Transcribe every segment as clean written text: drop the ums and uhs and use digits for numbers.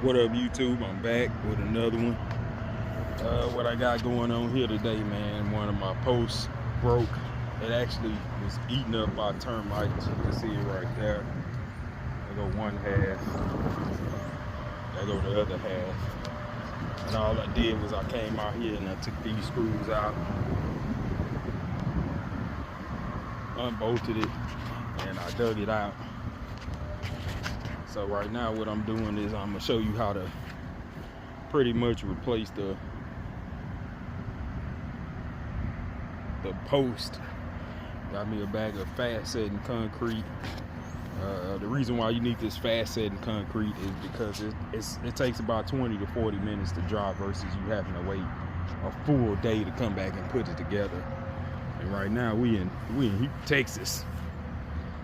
What up, YouTube? I'm back with another one. What I got going on here today, man, one of my posts broke. It actually was eaten up by termites. You can see it right there. There go one half. There go the other half. And all I did was I came out here and I took these screws out, unbolted it, and I dug it out. So right now what I'm doing is I'm gonna show you how to pretty much replace the post. Got me a bag of fast setting concrete. The reason why you need this fast setting concrete is because it takes about 20 to 40 minutes to dry versus you having to wait a full day to come back and put it together. And right now we in Texas.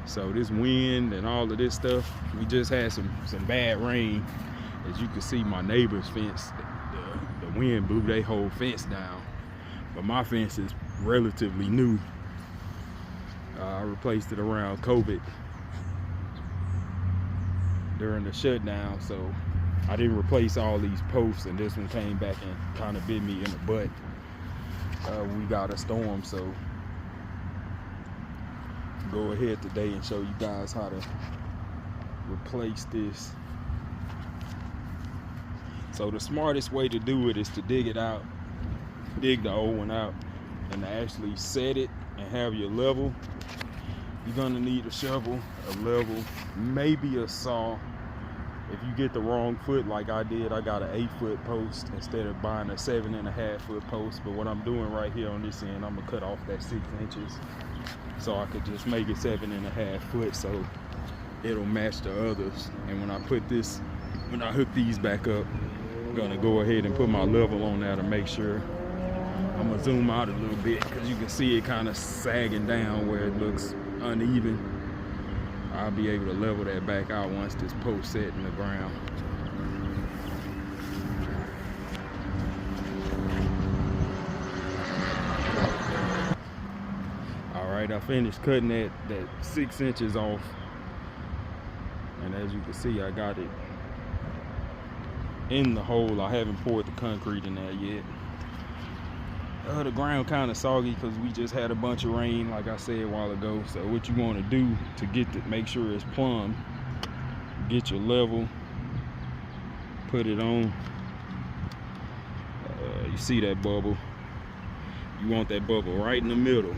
So this wind and all of this stuff, we just had some bad rain. As you can see, my neighbor's fence, the wind blew their whole fence down. But my fence is relatively new. I replaced it around COVID during the shutdown. So I didn't replace all these posts, and this one came back and kind of bit me in the butt. We got a storm, so go ahead today and show you guys how to replace this. So the smartest way to do it is to dig it out, dig the old one out, and to actually set it and have your level. You're gonna need a shovel, a level, maybe a saw. If you get the wrong foot like I did, I got an 8-foot post instead of buying a 7.5-foot post. But what I'm doing right here on this end, I'm gonna cut off that 6 inches so I could just make it 7.5 foot so it'll match the others. And when I hook these back up, I'm gonna go ahead and put my level on there to make sure. I'm gonna zoom out a little bit because you can see it kind of sagging down where it looks uneven. I'll be able to level that back out once this post set in the ground. All right, I finished cutting that 6 inches off, and as you can see, I got it in the hole. I haven't poured the concrete in there yet. The ground kind of soggy because we just had a bunch of rain, like I said a while ago. So what you want to do to make sure it's plumb, get your level, put it on. You see that bubble? You want that bubble right in the middle.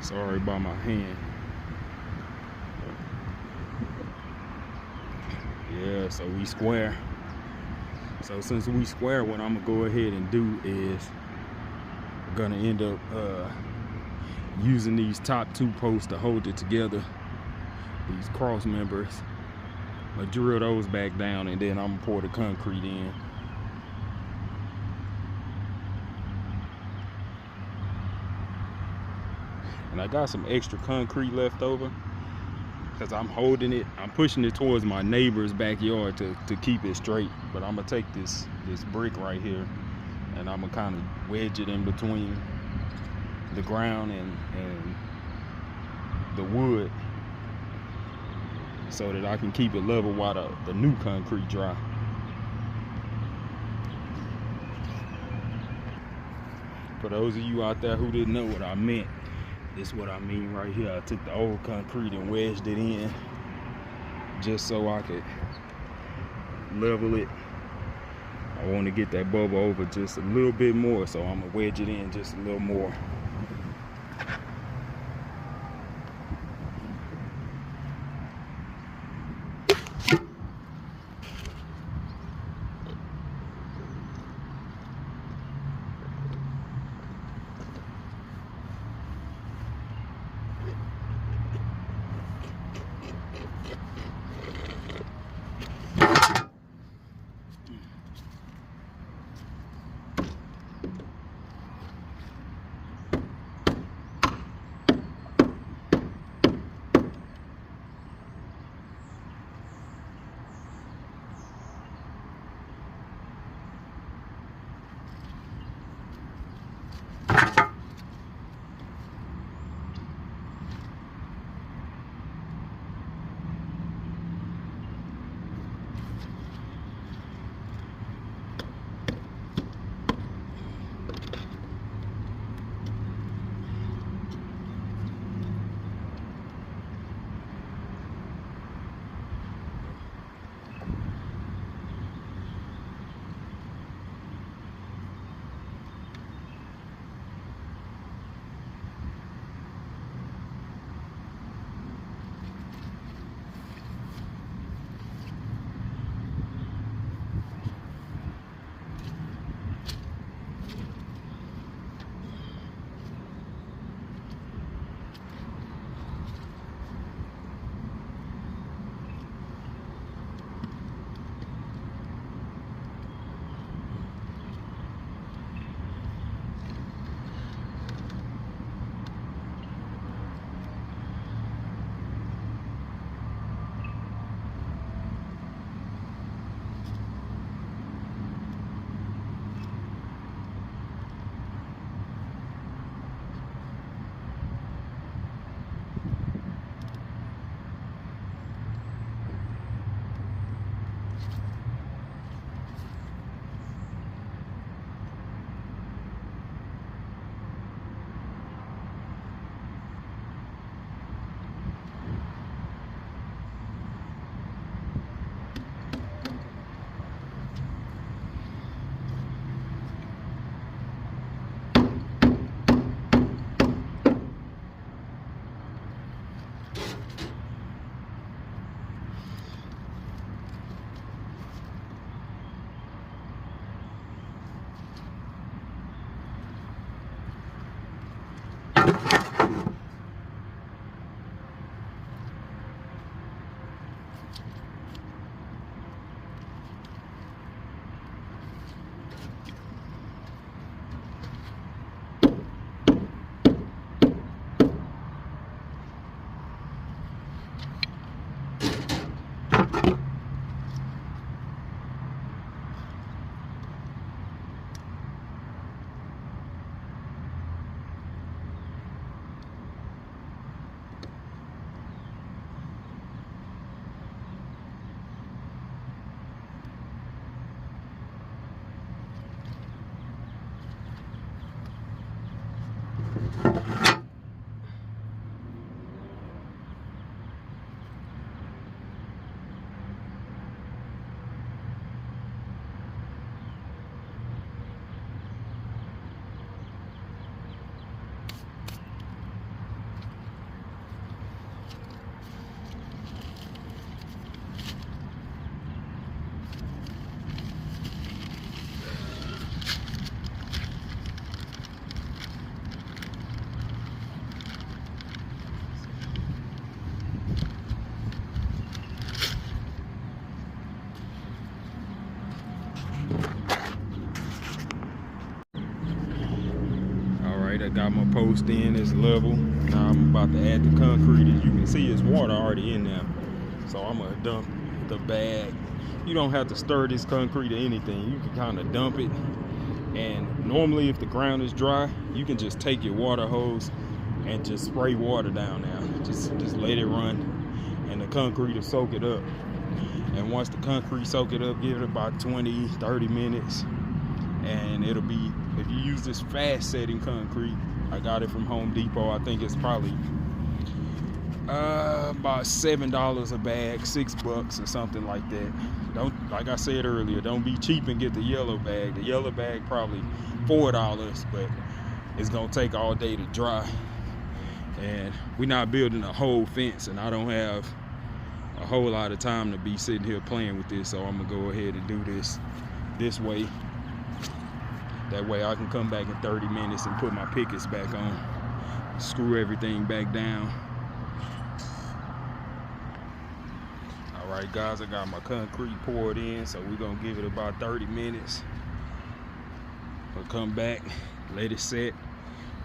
Sorry about my hand. Yeah, so we square. So since we square, what I'm gonna go ahead and do is we're gonna end up using these top 2 posts to hold it together, these cross members. I'm gonna drill those back down, and then I'm gonna pour the concrete in. And I got some extra concrete left over because I'm holding it, I'm pushing it towards my neighbor's backyard to keep it straight. But I'm gonna take this brick right here and I'm gonna kind of wedge it in between the ground and the wood so that I can keep it level while the new concrete dry. For those of you out there who didn't know what I meant, this is what I mean right here. I took the old concrete and wedged it in just so I could level it. I want to get that bubble over just a little bit more, so I'm gonna wedge it in just a little more. I got my post in, it's level. Now I'm about to add the concrete. As you can see, there's water already in there. So I'm gonna dump the bag. You don't have to stir this concrete or anything. You can kind of dump it. And normally if the ground is dry, you can just take your water hose and just spray water down there. Just let it run and the concrete will soak it up. And once the concrete soak it up, give it about 20-30 minutes. And it'll be, if you use this fast setting concrete, I got it from Home Depot. I think it's probably about $7 a bag, $6 or something like that. Don't, like I said earlier, don't be cheap and get the yellow bag. The yellow bag probably $4, but it's gonna take all day to dry. And we're not building a whole fence, and I don't have a whole lot of time to be sitting here playing with this, so I'm gonna go ahead and do this way. That way I can come back in 30 minutes and put my pickets back on, screw everything back down. All right, guys, I got my concrete poured in, so we're gonna give it about 30 minutes. I'll come back, let it set.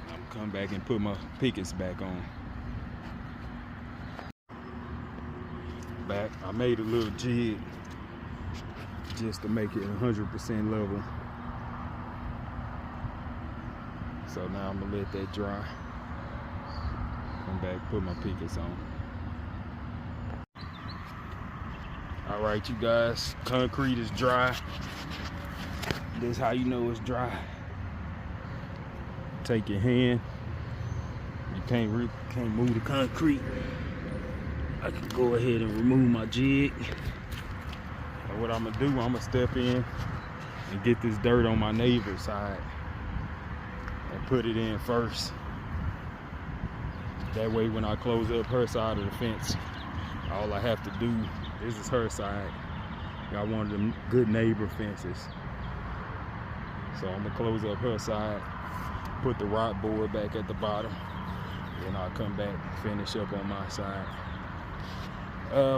I'm gonna come back and put my pickets back on. Back, I made a little jig just to make it 100% level. So now I'm gonna let that dry. Come back, put my pickets on. All right, you guys, concrete is dry. This is how you know it's dry. Take your hand. You can't move the concrete. I can go ahead and remove my jig. And what I'm gonna do, I'm gonna step in and get this dirt on my neighbor's side. And put it in first. That way when I close up her side of the fence, all I have to do, this is her side. Got one of them good neighbor fences. So I'm gonna close up her side, put the rot board back at the bottom, then I'll come back and finish up on my side.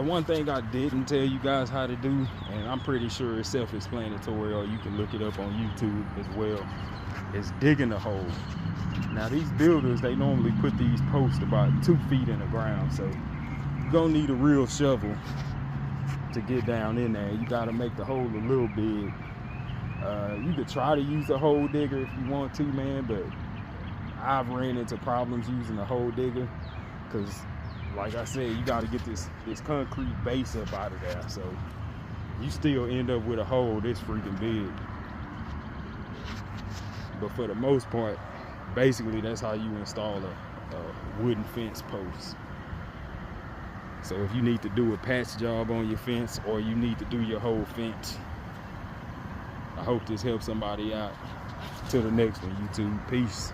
One thing I didn't tell you guys how to do, and I'm pretty sure it's self-explanatory, or you can look it up on YouTube as well, is digging a hole. Now these builders, they normally put these posts about 2 feet in the ground, so you're gonna need a real shovel to get down in there. You gotta make the hole a little big. You could try to use a hole digger if you want to, man, but I've ran into problems using a hole digger because, like I said, you gotta get this concrete base up out of there, so you still end up with a hole this freaking big. But for the most part, basically that's how you install a wooden fence post. So if you need to do a patch job on your fence, or you need to do your whole fence, I hope this helps somebody out. Till the next one, YouTube. Peace.